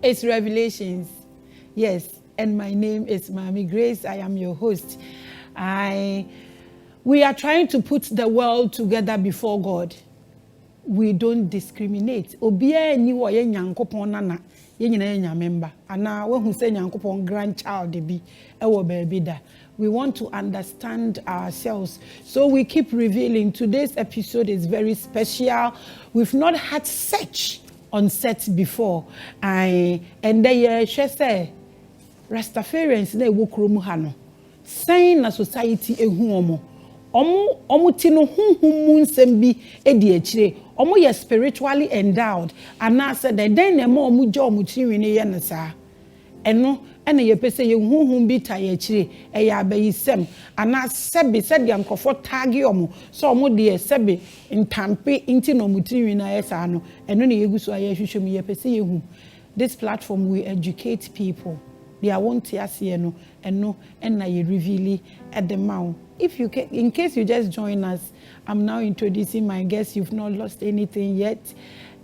It's Revelations. Yes, and my name is Maame Grace. I am your host. We are trying to put the world together before God. We don't discriminate. Obiya ni wo ye nyankopon nana, ye nyina ye nyamemba. Ana we hu say nyankopon grandchild bi e wo baby da. We want to understand ourselves. So we keep revealing. Today's episode is very special. We've not had such on set before. And they say Rastafarians na ewo krom ha no. Sign na society ehu omo. Omo ti no hunhum mu nsem bi edi akire. Omo ye spiritually endowed. Ana said den na ma omo je omo chinwene ye ne saa. Eno ene ye pese ye hunhum bi ta ye akire. E ya abayisem. Ana sebe said the ankofo tagi omo. So omo de sebe ntampe inti no omo chinwene aye saa no. Eno ne yegu so aye hwehwem ye pese ye hu. This platform we educate people. They are want to see no and no and now you reveal at the mouth. If you can, in case you just join us, I'm now introducing my guest. You've not lost anything yet.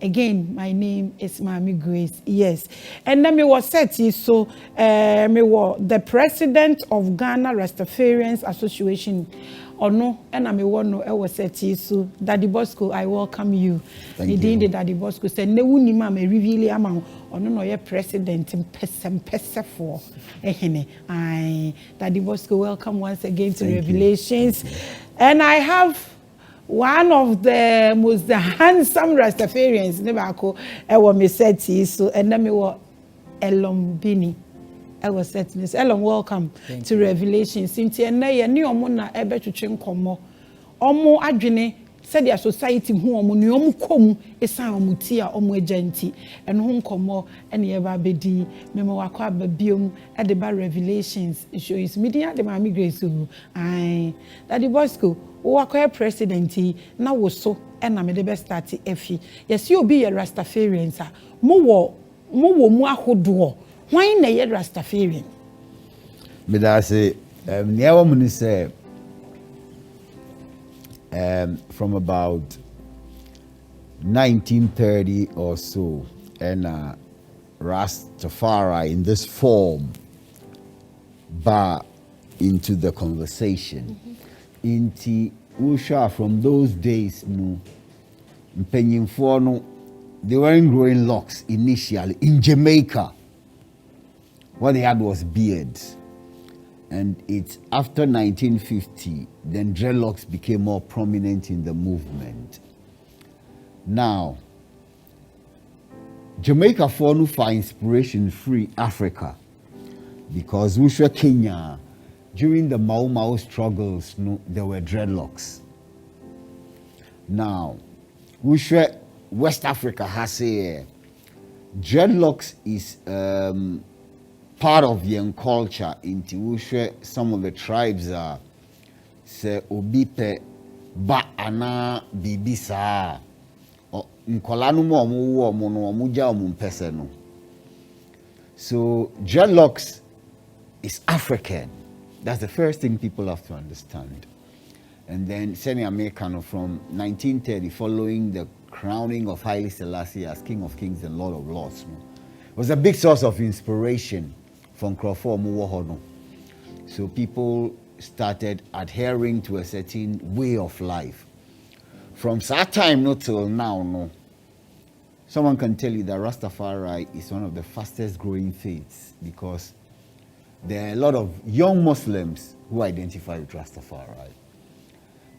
Again, my name is Maame Grace. Yes, and then me was said so. Me was the president of Ghana Rastafarians Association. Or no, and I may want no. I was said so. Daddy Bosco, I welcome you. Thank you. Daddy Bosco said, "Ne wuni ma me reveal amount." Or no, your president in pesa for. Aye, Daddy Bosco, welcome once again to Revelations. And I have one of the most handsome Rastafarians. Never I was me said so, and then me was ELORM BEENIE. I was said Miss ELORM, welcome to Revelations. Since you know you omo na ebe twetwe nkomo. Omo adwene said their society hu omo ni omo kom esan omo ti a omo agenti. And hu nkomo ene ye ba bedi memo wakwa babiom e de ba Revelations. Show is media de Maame Grace hu. Ai Daddy Bosco wakwa president na wo so e na me de be start efi. Yes you be a Rastafarians a mo wo ahodo. Why na ye Rastafarian? But I say, never mun say, from about 1930 or so, and Rastafari in this form, bar into the conversation. Into Usha from those days, no, mpenyimfo no, they weren't growing locks initially in Jamaica. What they had was beards. And it's after 1950, then dreadlocks became more prominent in the movement. Now, Jamaica for inspiration free Africa. Because we were Kenya, during the Mau Mau struggles, there were dreadlocks. Now, we were West Africa has a dreadlocks is part of the culture into which some of the tribes are say obipe ba ana bibisa nkola no mo wo mo no mo ja mo mpese no. So dreadlocks is African. That's the first thing people have to understand. And then Seni Americano from 1930, following the crowning of Haile Selassie as King of Kings and Lord of Lords, was a big source of inspiration from Crawford Muwohono. So people started adhering to a certain way of life. From that time not till now, no. Someone can tell you that Rastafari is one of the fastest growing faiths because there are a lot of young Muslims who identify with Rastafari.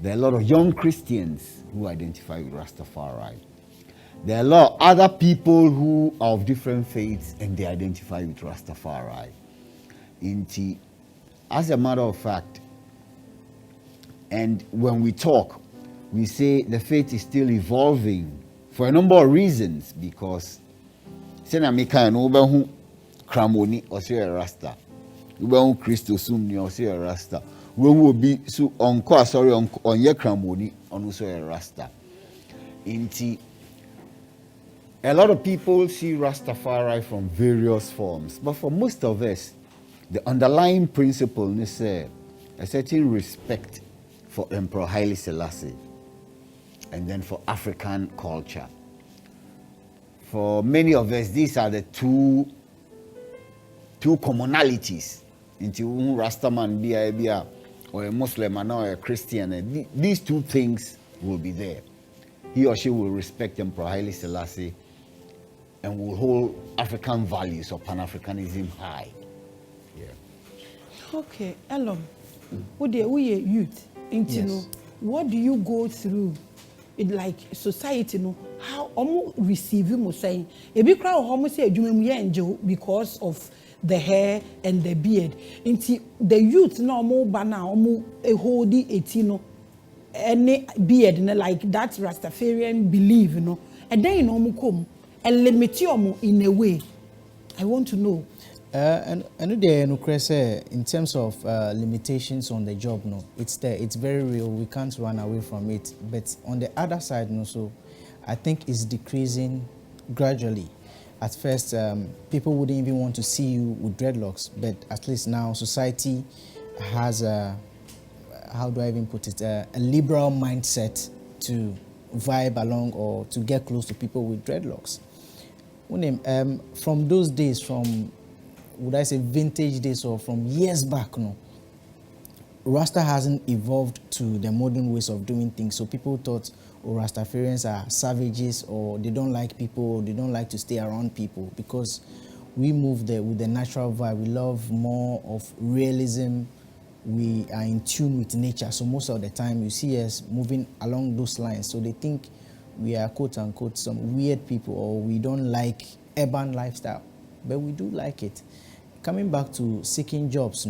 There are a lot of young Christians who identify with Rastafari. There are a lot of other people who are of different faiths and they identify with Rastafari. As a matter of fact, and when we talk, we say the faith is still evolving for a number of reasons because Senamika no Ubehu Kramoni or say a Rasta, Ubehu Christo Sumni or say a Rasta, when will be so on course sorry on your Kramoni on also a Rasta. A lot of people see Rastafari from various forms, but for most of us, the underlying principle is a certain respect for Emperor Haile Selassie and then for African culture. for many of us, these are the two commonalities. Into Rastaman be a or a Muslim or a Christian. And these two things will be there. He or she will respect Emperor Haile Selassie and will hold African values or Pan-Africanism high. Yeah. Okay, ELORM, we are youth. Yes. What do you go through? It like society, how almost receive you saying a big crowd almost say because of the hair and the beard. Into the youth no more banana almost a holdy etino any beard like that Rastafarian believe, and then come and limit you in a way. I want to know. And in terms of limitations on the job, it's there. It's very real. We can't run away from it. But on the other side, so I think it's decreasing gradually. At first, people wouldn't even want to see you with dreadlocks. But at least now, society has a, how do I even put it, a liberal mindset to vibe along or to get close to people with dreadlocks. From those days, from would I say vintage days or from years back, Rasta hasn't evolved to the modern ways of doing things. So people thought, Rastafarians are savages or they don't like people, or they don't like to stay around people, because we move there with the natural vibe. We love more of realism. We are in tune with nature. So most of the time you see us moving along those lines. So they think we are quote unquote some weird people or we don't like urban lifestyle, but we do like it. Coming back to seeking jobs,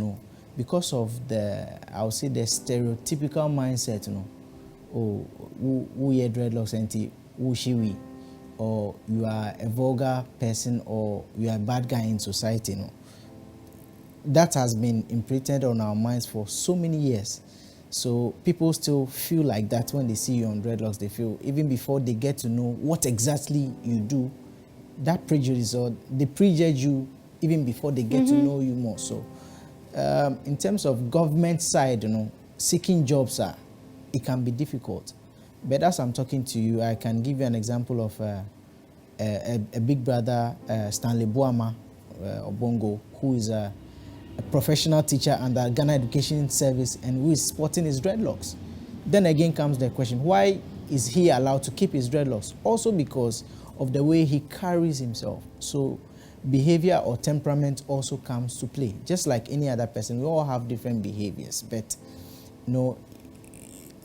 because of the, I would say the stereotypical mindset, who wear dreadlocks and who she we, or you are a vulgar person or you are a bad guy in society, that has been imprinted on our minds for so many years. So people still feel like that when they see you on dreadlocks. They feel, even before they get to know what exactly you do, that prejudice, or they prejudge you even before they get to know you more. So in terms of government side, seeking jobs, it can be difficult. But as I'm talking to you, I can give you an example of a big brother, Stanley Boama Obongo, who is a professional teacher under Ghana Education Service and who is sporting his dreadlocks. Then again comes the question, why is he allowed to keep his dreadlocks? Also because of the way he carries himself. So behavior or temperament also comes to play. Just like any other person, we all have different behaviors. But,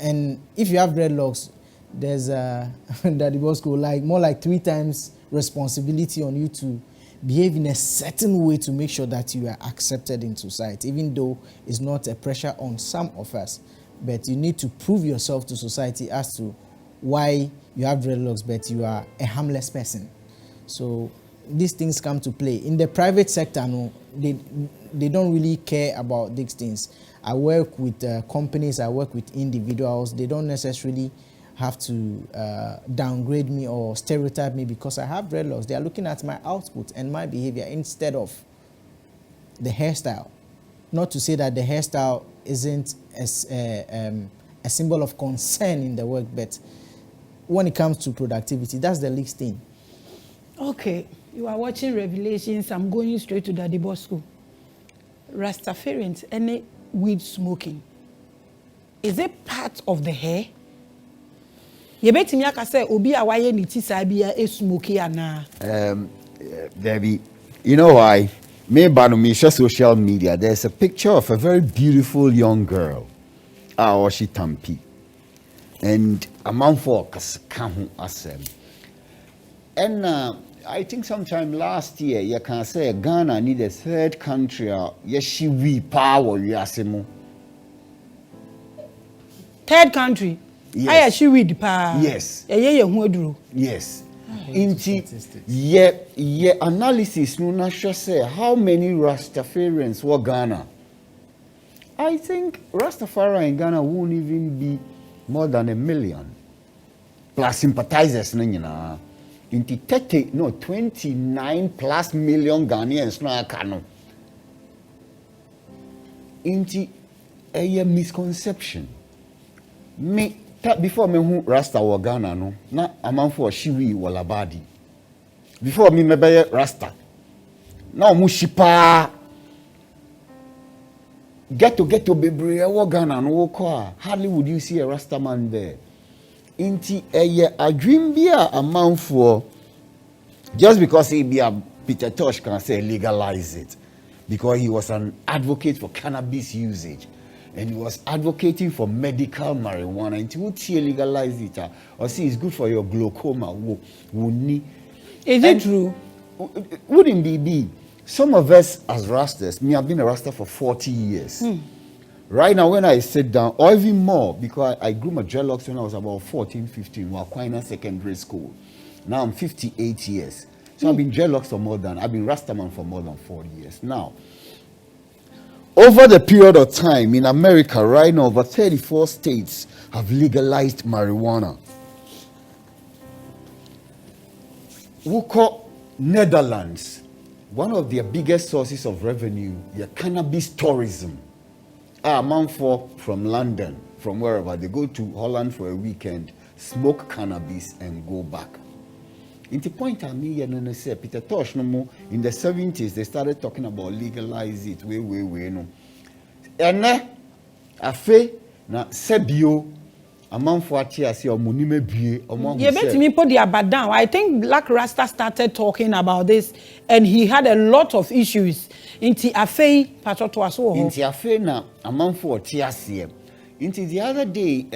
and if you have dreadlocks, there's Daddy BOSCO, like more like 3 times responsibility on you to behave in a certain way to make sure that you are accepted in society, even though it's not a pressure on some of us. But you need to prove yourself to society as to why you have dreadlocks, but you are a harmless person. So these things come to play. In the private sector, they don't really care about these things. I work with companies, I work with individuals. They don't necessarily have to downgrade me or stereotype me because I have dreadlocks. They are looking at my output and my behavior instead of the hairstyle. Not to say that the hairstyle isn't a symbol of concern in the work, but when it comes to productivity, that's the least thing. Okay, you are watching Revelations. I'm going straight to Daddy BOSCO. Rastafarians, any weed smoking, is it part of the hair? You bet me I say obi awaye ni ti sabia e smoky ana. Debbie, you know why? Me share social media. There's a picture of a very beautiful young girl. Or she tampi. And a man for kahu asem. And I think sometime last year, you can say Ghana need a third country. Yes, she we power yasemo. Third country. Yes. I actually read pa. Yes. Yes. Yeah, analysis no na sure say how many Rastafarians were Ghana. I think Rastafari in Ghana won't even be more than 1 million. Plus sympathizers na. 29 plus million Ghanaians na kano. Inti a misconception. Before me who Rasta wa Ghana no na amanfo shiwi walabadi. before me maybe Rasta. Now mushipa get to bebre Ghana no kwa. Hardly would you see a Rasta man there. Inti a dream be a man for just because he be a Peter Tosh can say legalize it, because he was an advocate for cannabis usage and he was advocating for medical marijuana. And would he legalize it or see it's good for your glaucoma? Is it true? Wouldn't be. Some of us as Rastas, me have been a Rasta for 40 years. Right now when I sit down, or even more, because I grew my dreadlocks when I was about 14, 15, while Quina secondary school. Now I'm 58 years. So I've been dreadlocks I've been Rastaman for more than 40 years. Now, over the period of time in America, right now, over 34 states have legalized marijuana. We call Netherlands, one of their biggest sources of revenue, their cannabis tourism. A man from London, from wherever, they go to Holland for a weekend, smoke cannabis and go back. In the point I mean, say Peter Tosh no more in the 70s they started talking about legalize it we no. Ene afe na sebio amanfo ati ase omonime bie omon. Yeah, bet me put the abadan. I think Black Rasta started talking about this and he had a lot of issues. Inti afe patoto aso. Inti afe na amanfo ati ase. Into the other day,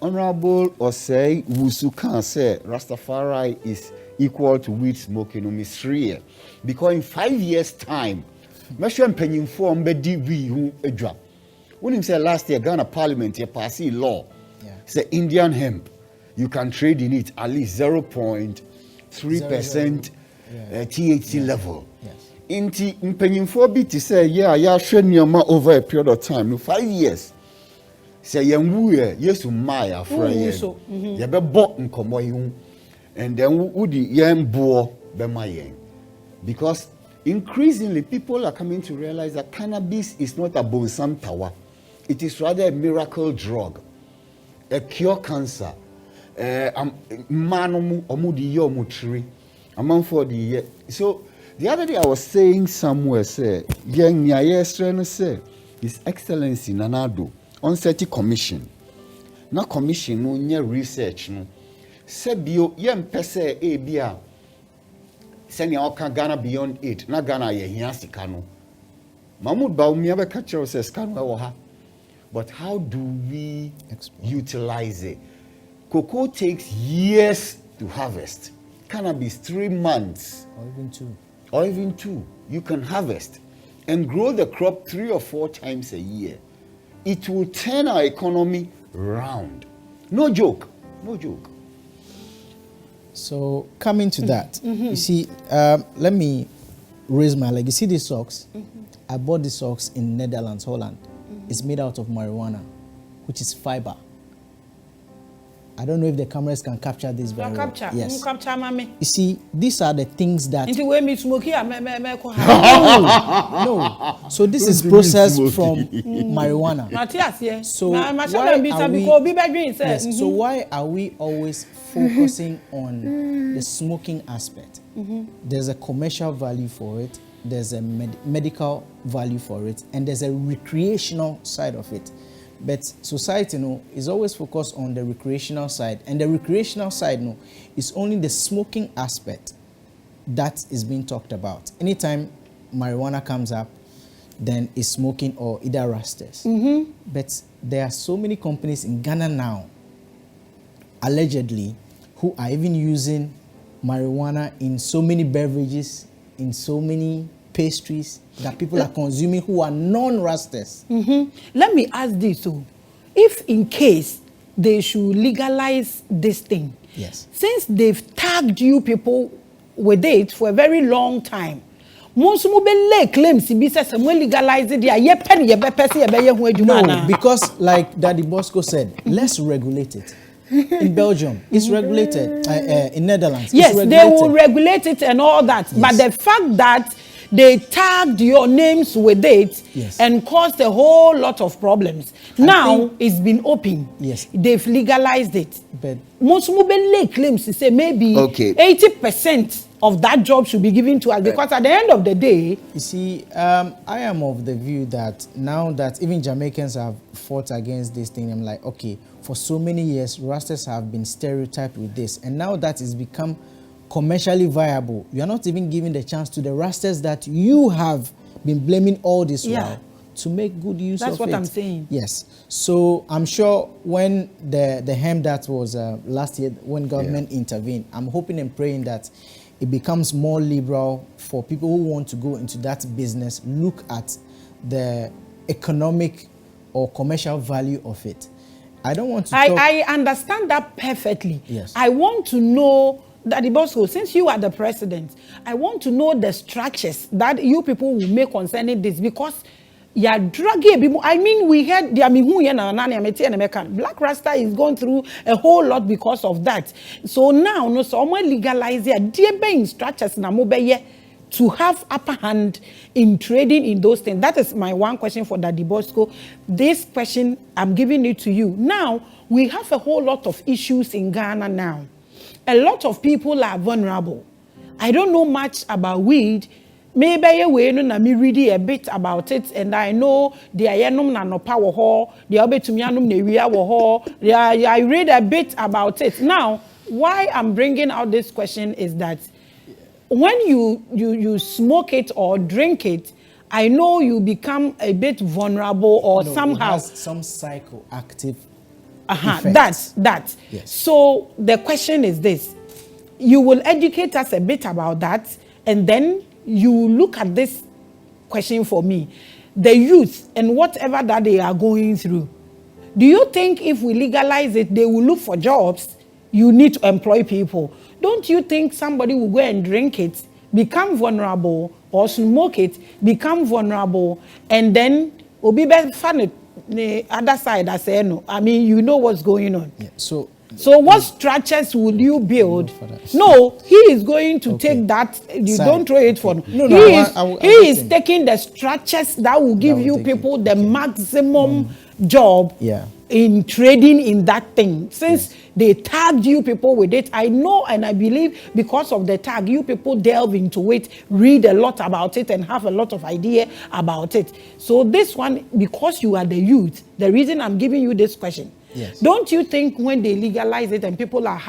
Honorable Osei Wusukan said Rastafari is equal to weed smoking on Ministries. Because in 5 years' time, Meshan Penny form Bedi we who a drop. When him said last year, Ghana Parliament here passed a law. Say Indian hemp, you can trade in it at least 0.3% THC level. Inti Penny for BT say, yeah, showing your over a period of time, no 5 years. Say yenwu yesu maya friend ye be bo nkomo yin and then wudi yen bo be mayen, because increasingly people are coming to realize that cannabis is not a bonsam power, it is rather a miracle drug, a cure cancer. Manomu omudi yo mutri among for the year. So the other day I was saying somewhere, say yen nya say His Excellency Nanado on certain commission. Na commission no nye research no. Sebio yem pese e bia. Seni oka Ghana beyond 8. Na Ghana ye hia sika no. Mahmoud Baumi ebe ka kire se sika no ewo ha. But how do we utilize it? Cocoa takes years to harvest. Cannabis 3 months. Or even 2. Or even 2. You can harvest and grow the crop 3 or 4 times a year. It will turn our economy round. No joke. No joke. So coming to that, you see, let me raise my leg. You see these socks? I bought these socks in Netherlands, Holland. It's made out of marijuana, which is fiber. I don't know if the cameras can capture this very well. Capture. Yes. Capture, Maame. You see, these are the things that... Into where me smoke here, No. So this is processed from marijuana. Matthias, yes. So why are we always focusing on the smoking aspect? There's a commercial value for it, there's a medical value for it, and there's a recreational side of it. But society, is always focused on the recreational side, and the recreational side, is only the smoking aspect that is being talked about. Anytime marijuana comes up, then it's smoking or either rastas. But there are so many companies in Ghana now, allegedly, who are even using marijuana in so many beverages, in so many pastries that people are consuming who are non-rastas. Let me ask this too. If in case they should legalize this thing, yes, since they've tagged you people with it for a very long time, most claims to be legalize it. No, because like Daddy Bosco said, let's regulate it. In Belgium, it's regulated. In Netherlands, yes, it's regulated. they will regulate it and all that. Yes. But the fact that they tagged your names with it, yes, and caused a whole lot of problems. Now it's been open. Yes, they've legalized it. But most mobile claims to say maybe 80% of that job should be given to us, because at the end of the day, you see, I am of the view that now that even Jamaicans have fought against this thing, I'm like, okay, for so many years, Rastas have been stereotyped with this, and now that it's become commercially viable, you are not even giving the chance to the Rastas that you have been blaming all this while to make good use of it. That's what I'm saying. Yes. So I'm sure when the hem that was last year, when government intervened, I'm hoping and praying that it becomes more liberal for people who want to go into that business, look at the economic or commercial value of it. I don't want to I understand that perfectly. Yes. I want to know that the BOSCO, since you are the president, I want to know the structures that you people will make concerning this, because you're dragging people. I mean, we heard Black Rasta is going through a whole lot because of that. So now, no, someone legalize it. Dear being structures na mobile to have upper hand in trading in those things. That is my one question for Daddy Bosco. This question, I'm giving it to you. Now, we have a whole lot of issues in Ghana now. A lot of people are vulnerable. I don't know much about weed. Maybe we know me read a bit about it, and I know the ayenum na no power ho, the obetumianum nevia wo ho. I read a bit about it. Now, why I'm bringing out this question is that when you smoke it or drink it, I know you become a bit vulnerable or somehow. It has some psychoactive effect. That. Yes. So the question is this: you will educate us a bit about that, and then you look at this question for me. The youth and whatever that they are going through, do you think if we legalize it, they will look for jobs? You need to employ people. Don't you think somebody will go and drink it, become vulnerable, or smoke it, become vulnerable, and then will be better fun the other side? I say no. I mean, you know what's going on. Yeah. So what structures would you build? No, he is going to take that. You don't throw it for. No, he is taking the structures that will give you people the maximum job in trading in that thing. Since they tagged you people with it, I know and I believe because of the tag, you people delve into it, read a lot about it, and have a lot of idea about it. So this one, because you are the youth, the reason I'm giving you this question. Yes. Don't you think when they legalize it and people are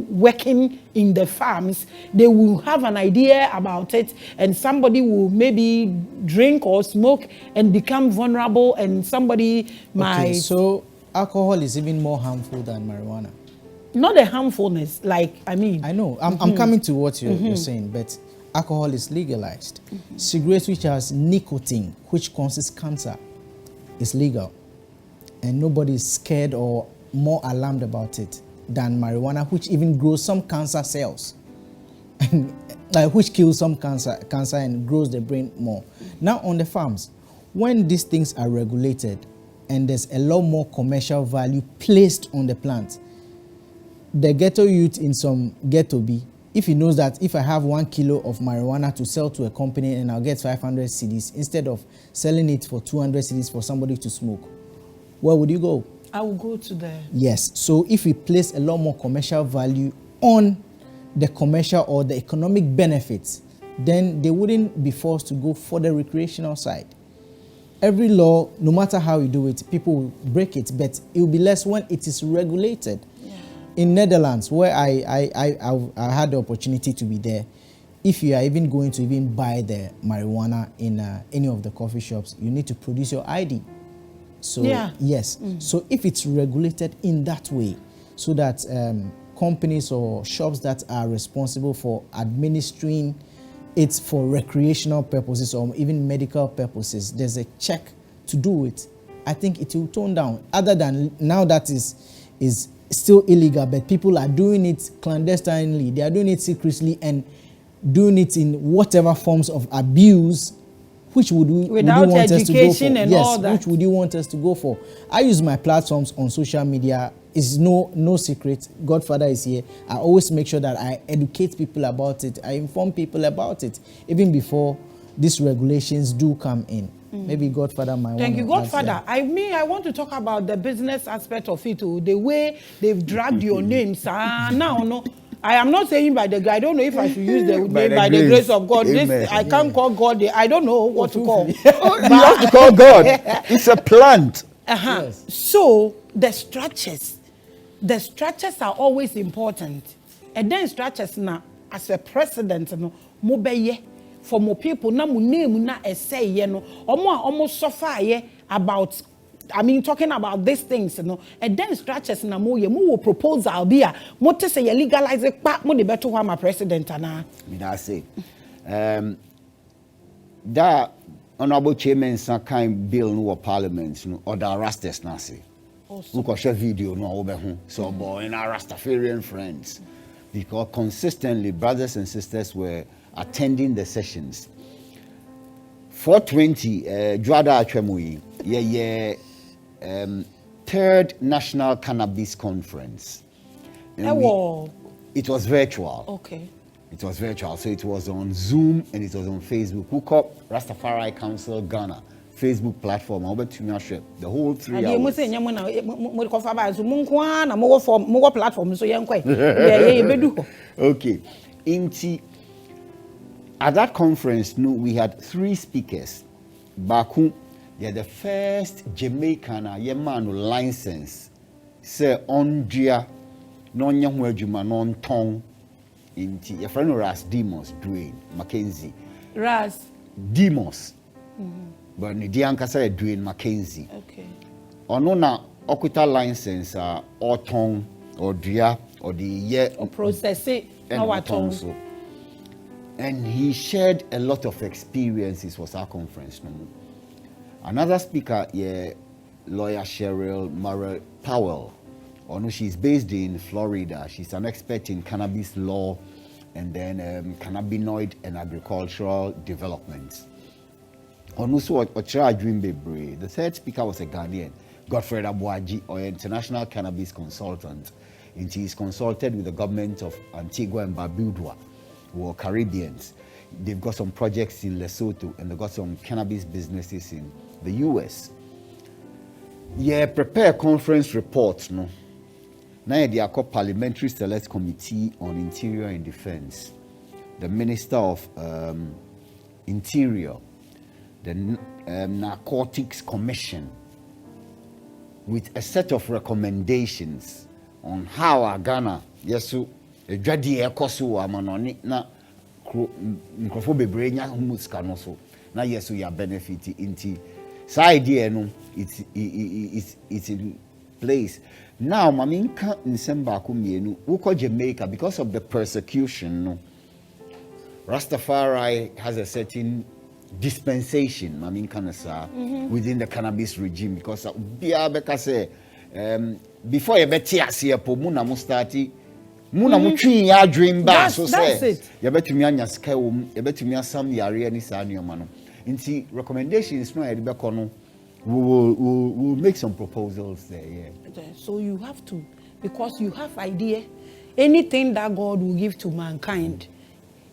working in the farms, they will have an idea about it, and somebody will maybe drink or smoke and become vulnerable, and somebody might. So alcohol is even more harmful than marijuana. Not the harmfulness, like, I mean. I know. I'm coming to what you're saying, but alcohol is legalized. Cigarettes, which has nicotine, which causes cancer, is legal. And nobody is scared or more alarmed about it than marijuana, which even grows some cancer cells, and which kills some cancer and grows the brain more. Now on the farms, when these things are regulated and there's a lot more commercial value placed on the plant, the ghetto youth in some ghetto B, if he knows that if I have 1 kilo of marijuana to sell to a company and I'll get 500 cedis instead of selling it for 200 cedis for somebody to smoke, where would you go? I will go to the... Yes. So if we place a lot more commercial value on the commercial or the economic benefits, then they wouldn't be forced to go for the recreational side. Every law, no matter how you do it, people will break it, but it will be less when it is regulated. Yeah. In Netherlands, where I had the opportunity to be there, if you are even going to even buy the marijuana in any of the coffee shops, you need to produce your ID. So yes, so if it's regulated in that way, so that companies or shops that are responsible for administering it for recreational purposes or even medical purposes, there's a check to do it, I think it will tone down. Other than now that is still illegal, but people are doing it clandestinely, they are doing it secretly and doing it in whatever forms of abuse. Which would you want us to go for? And all that. Which would you want us to go for? I use my platforms on social media. It's no secret. Godfather is here. I always make sure that I educate people about it. I inform people about it, even before these regulations do come in. Maybe Godfather might want to... Thank you, Godfather. I want to talk about the business aspect of it, the way they've dragged your name, sir. Now, no. I am not saying by the grace. I don't know if I should use the By name the by the grace. grace of God. Amen. This I can't call God. I don't know what to call. You have to call God. It's a plant. Yes. So the structures are always important. And then structures now, as a president, no, mo beye for more people na mo name na essay ye no, almost suffer ye about. I mean, talking about these things, you know, and then structures na mo will proposal be a mo te say legalize it back mo de better who my president ana. That's it. That honorable chairman some kind bill no parliament no or the rastas na say. Look at your video no over home. So boy in our Rastafarian friends because consistently brothers and sisters were attending the sessions. 420 Juada Achemui third National Cannabis Conference. And it was virtual. Okay. It was virtual, so it was on Zoom and it was on Facebook. Hook up Rastafari Council Ghana Facebook platform. I'll bet you share the whole 3 hours. Okay. At that conference, no, we had 3 speakers. Baku, they're the first Jamaican man license. Say Ondria, non Yahweh non Tong. Inti, your friend Ras Demos, Dwayne Mackenzie. Ras Demos. But Nidianka said Dwayne Mackenzie. Okay. Onona Okuta license or Tong or Dria or the year or process it. So. And he shared a lot of experiences for our conference. No? Another speaker, lawyer Cheryl Murray Powell. She's based in Florida. She's an expert in cannabis law and then cannabinoid and agricultural development. The third speaker was a Ghanaian, Godfred Abuaji, or international cannabis consultant. And he's consulted with the government of Antigua and Barbuda, who are Caribbeans. They've got some projects in Lesotho and they've got some cannabis businesses in the US. Prepare conference reports, no? Now they are called Parliamentary Select Committee on Interior and Defense, the Minister of Interior, the Narcotics Commission, with a set of recommendations on how our Ghana, yesu, jadi ekosu amanoni na nkrofo bebre nya humuska no so na yesu ya benefit inti side idea no it's in place. Now maminka nsemba ko mienu uko Jamaica because of the persecution no Rastafari has a certain dispensation maminka nasa within the cannabis regime because bia beka say before you beti ase po mu na mu starti mu na mu twi ya dream ba so say you betumi anya sika wo mu you betumi asam yare ni sa nioma no nti recommendations no e be ko no we'll make some proposals there. So you have to, because you have idea, anything that God will give to mankind,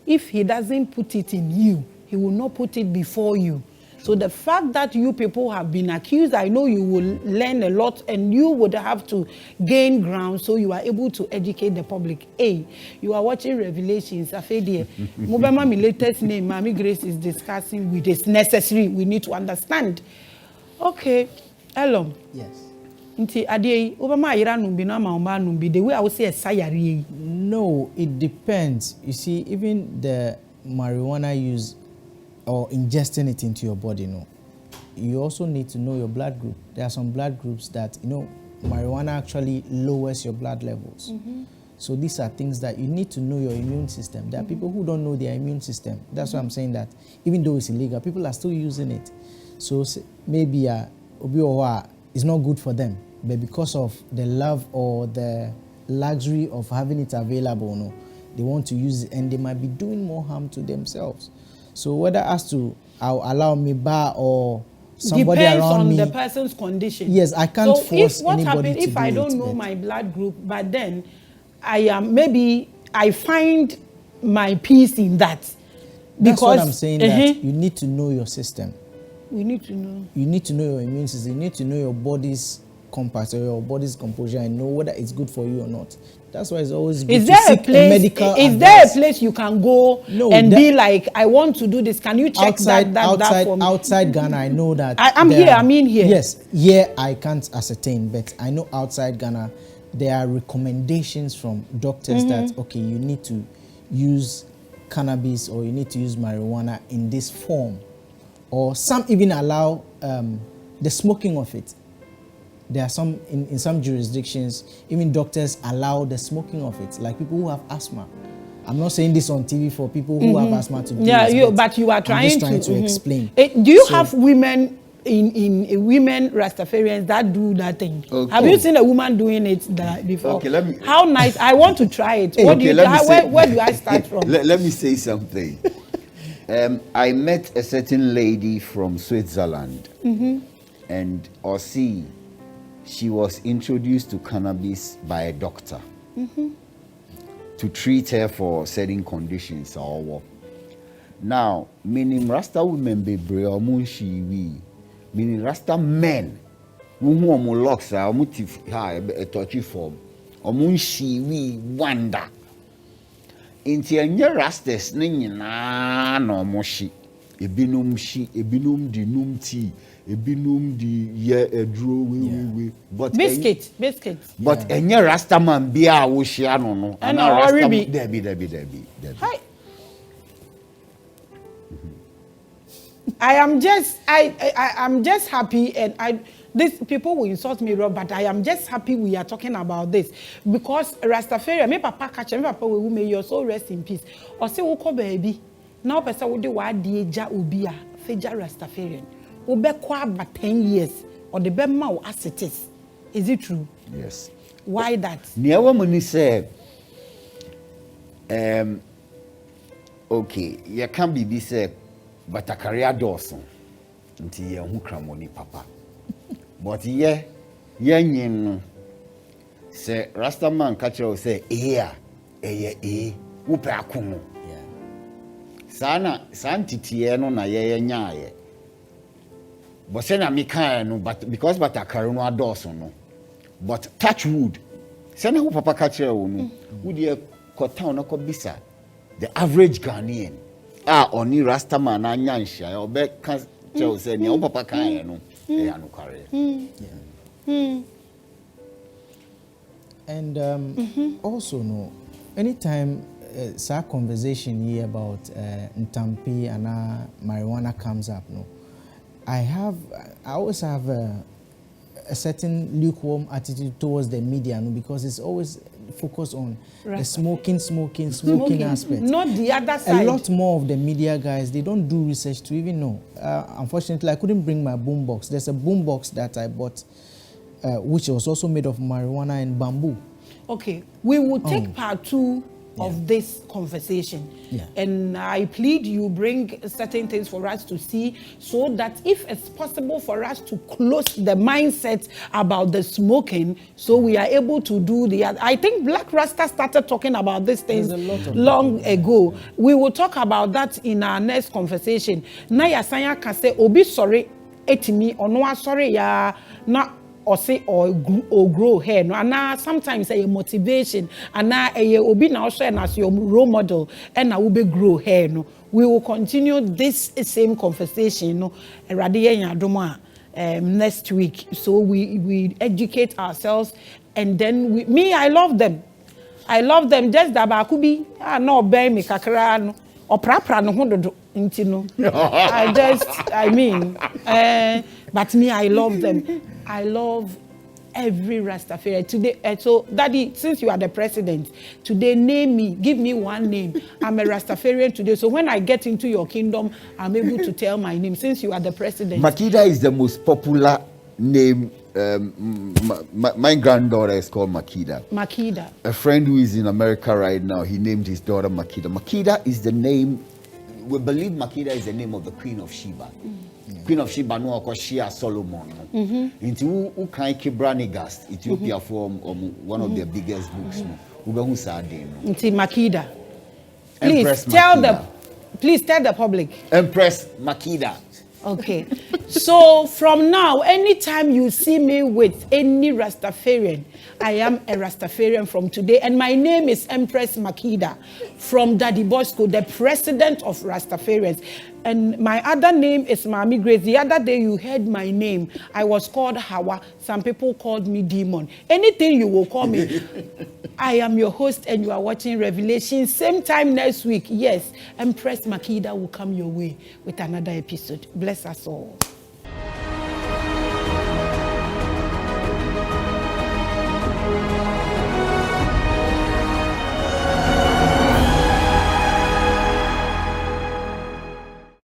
if he doesn't put it in you, he will not put it before you. So the fact that you people have been accused, I know you will learn a lot and you would have to gain ground so you are able to educate the public. You are watching Revelations. My latest name, Maame Grace, is discussing with it's necessary. We need to understand. Okay, ELORM. Yes. The way I would say no, it depends. You see, even the marijuana use or ingesting it into your body, you also need to know your blood group. There are some blood groups that, marijuana actually lowers your blood levels. So these are things that you need to know your immune system. There are people who don't know their immune system. That's why I'm saying that even though it's illegal, people are still using it. So maybe it's not good for them, but because of the love or the luxury of having it available, they want to use it and they might be doing more harm to themselves. So whether I'll allow me bar or somebody depends around on me, the person's condition. Yes, I can't force what anybody happens to if I do don't it, know my blood group, but then maybe I find my peace in that. That's what Because I'm saying, that you need to know your system. we need to know. You need to know your immune system. You need to know your body's compass or your body's composure and know whether it's good for you or not. That's why it's always good Is to there a seek place? medical Is there a advice. place you can go No, and be like, I want to do this? Can you check that for me? Outside Ghana, I know that I'm here. I mean here. Yes, here I can't ascertain, but I know outside Ghana there are recommendations from doctors that okay, you need to use cannabis or you need to use marijuana in this form, or some even allow the smoking of it. There are some in some jurisdictions, even doctors allow the smoking of it, like people who have asthma. I'm not saying this on TV for people who have asthma to do Yeah, but you are trying to explain. Do you have women in women Rastafarians that do that thing? Okay. Have you seen a woman doing it before? Okay, let me. How nice! I want to try it. What do you? Where do I start from? Let me say something. I met a certain lady from Switzerland, and she was introduced to cannabis by a doctor to treat her for certain conditions or what. Now, meaning Rasta women be meaning Rasta men who are more locks are motive a touchy form or we wonder. Inti anya Rastas na no moshi ebinum di numti ebinum di ye edro we but biscuit but anya Rasta man bia wo hia no no and Rasta debi hi I'm just happy, and these people will insult me, Rob, but I am just happy we are talking about this because Rastafarian, me papa catch me papa we may your soul rest in peace. Or say woko baby, now person would do what deja ubia feja Rastafarian. Ube kwa about 10 years or the bema as it is. Is it true? Yes. Why that? Near woman say okay, you can be say but a career Dawson until you who cramoni papa. But yeah, no. Say Rastaman catcher say, upe akumu. Sana santitieno na ye nyaye. But sena mika no, but because but a career Dawson no. But touch wood. Sena who papa catcher no. Would you cut town or bisa? The average Ghanaian. Oni Rastaman anyansha obe kan tell say ne papa kan no e anu kare. And also no anytime sa conversation here about ntampi and marijuana comes up no I always have a certain lukewarm attitude towards the media no because it's always focused on the smoking aspect. Not the other side. A lot more of the media guys, they don't do research to even know. Unfortunately, I couldn't bring my boombox. There's a boombox that I bought, which was also made of marijuana and bamboo. Okay, we will take part 2 of this conversation. And I plead you bring certain things for us to see so that if it's possible for us to close the mindset about the smoking so we are able to do the other. I think Black Rasta started talking about these things long ago. We will talk about that in our next conversation. Na yasanya can say obi sorry etimi ono sorry ya na or say or grow hair no and sometimes a motivation and a obi na also as your role model and na will be grow hair no we will continue this same conversation no next week so we educate ourselves and then I love them just that ba kubi no obey me kakra no oprapra no hododo ntino but me I love them. I love every Rastafarian today. So, Daddy, since you are the president, today give me one name. I'm a Rastafarian today. So when I get into your kingdom, I'm able to tell my name since you are the president. Makida is the most popular name. My granddaughter is called Makida. Makida. A friend who is in America right now, he named his daughter Makida. Makida is the name, we believe Makida is the name of the Queen of Sheba. Queen of Sheba no Shia Solomon. Into Ukai Branigas, Ethiopia from one of their biggest books. Into Makida. Please Empress tell Makida. Please tell the public. Empress Makida. Okay. So from now, anytime you see me with any Rastafarian, I am a Rastafarian from today. And my name is Empress Makida from Daddy Bosco, the president of Rastafarians. And my other name is Maame Grace. The other day you heard my name. I was called Hawa. Some people called me Demon. Anything you will call me. I am your host and you are watching Revelation. Same time next week. Yes, Empress Makida will come your way with another episode. Bless us all.